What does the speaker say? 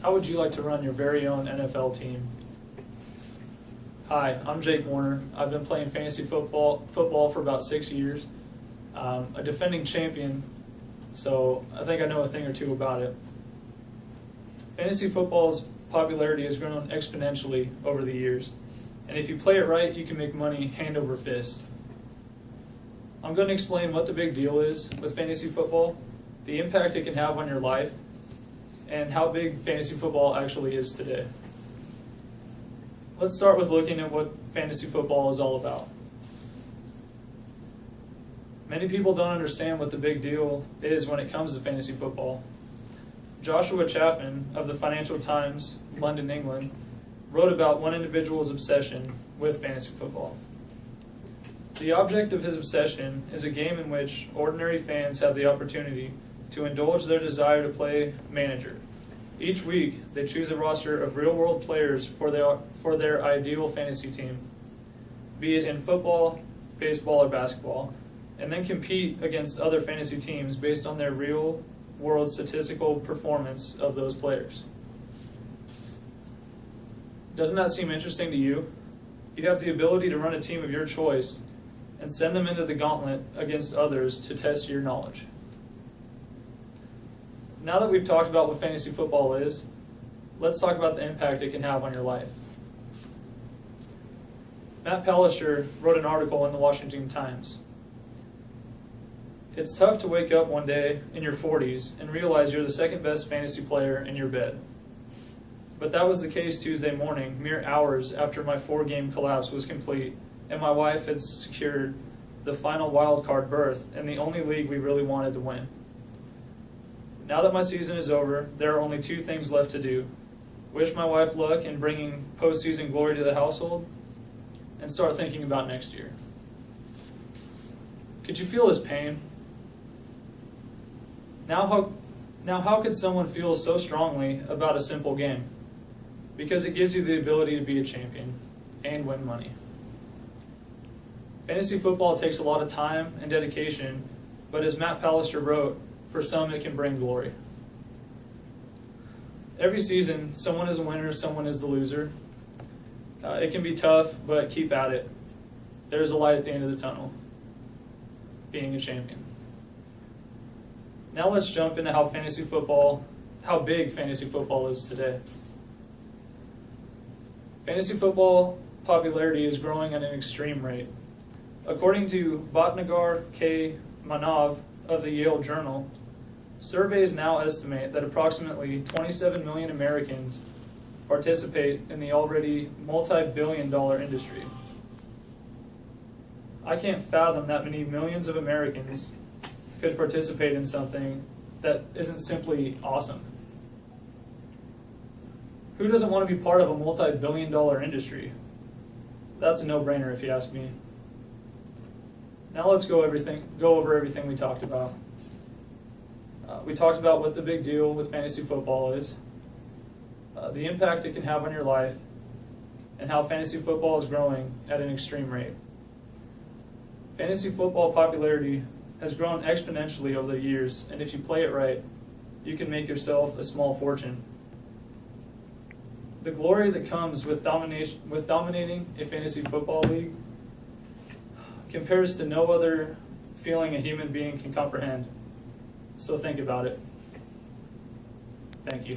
How would you like to run your very own NFL team? Hi, I'm Jake Warner. I've been playing fantasy football for about 6 years. A defending champion, so I think I know a thing or two about it. Fantasy football's popularity has grown exponentially over the years, and if you play it right, you can make money hand over fist. I'm going to explain what the big deal is with fantasy football, the impact it can have on your life, and how big fantasy football actually is today. Let's start with looking at what fantasy football is all about. Many people don't understand what the big deal is when it comes to fantasy football. Joshua Chapman of the Financial Times, London, England, wrote about one individual's obsession with fantasy football. The object of his obsession is a game in which ordinary fans have the opportunity to indulge their desire to play manager. Each week, they choose a roster of real-world players for their ideal fantasy team, be it in football, baseball, or basketball, and then compete against other fantasy teams based on their real-world statistical performance of those players. Doesn't that seem interesting to you? You have the ability to run a team of your choice and send them into the gauntlet against others to test your knowledge. Now that we've talked about what fantasy football is, let's talk about the impact it can have on your life. Matt Pallister wrote an article in the Washington Times. It's tough to wake up one day in your 40s and realize you're the second best fantasy player in your bed. But that was the case Tuesday morning, mere hours after my 4-game collapse was complete and my wife had secured the final wild card berth in the only league we really wanted to win. Now that my season is over, there are only 2 things left to do. Wish my wife luck in bringing postseason glory to the household, and start thinking about next year. Could you feel his pain? Now how could someone feel so strongly about a simple game? Because it gives you the ability to be a champion and win money. Fantasy football takes a lot of time and dedication, but as Matt Pallister wrote, for some it can bring glory. Every season, someone is a winner, someone is the loser. It can be tough, but keep at it. There's a light at the end of the tunnel, being a champion. Now let's jump into how big fantasy football is today. Fantasy football popularity is growing at an extreme rate. According to Bhatnagar K. Manav of the Yale Journal, surveys now estimate that approximately 27 million Americans participate in the already multi-billion-dollar industry. I can't fathom that many millions of Americans could participate in something that isn't simply awesome. Who doesn't want to be part of a multi-billion-dollar industry? That's a no-brainer if you ask me. Now let's go over everything we talked about. We talked about what the big deal with fantasy football is, the impact it can have on your life, and how fantasy football is growing at an extreme rate. Fantasy football popularity has grown exponentially over the years, and if you play it right, you can make yourself a small fortune. The glory that comes with dominating a fantasy football league compares to no other feeling a human being can comprehend. So think about it. Thank you.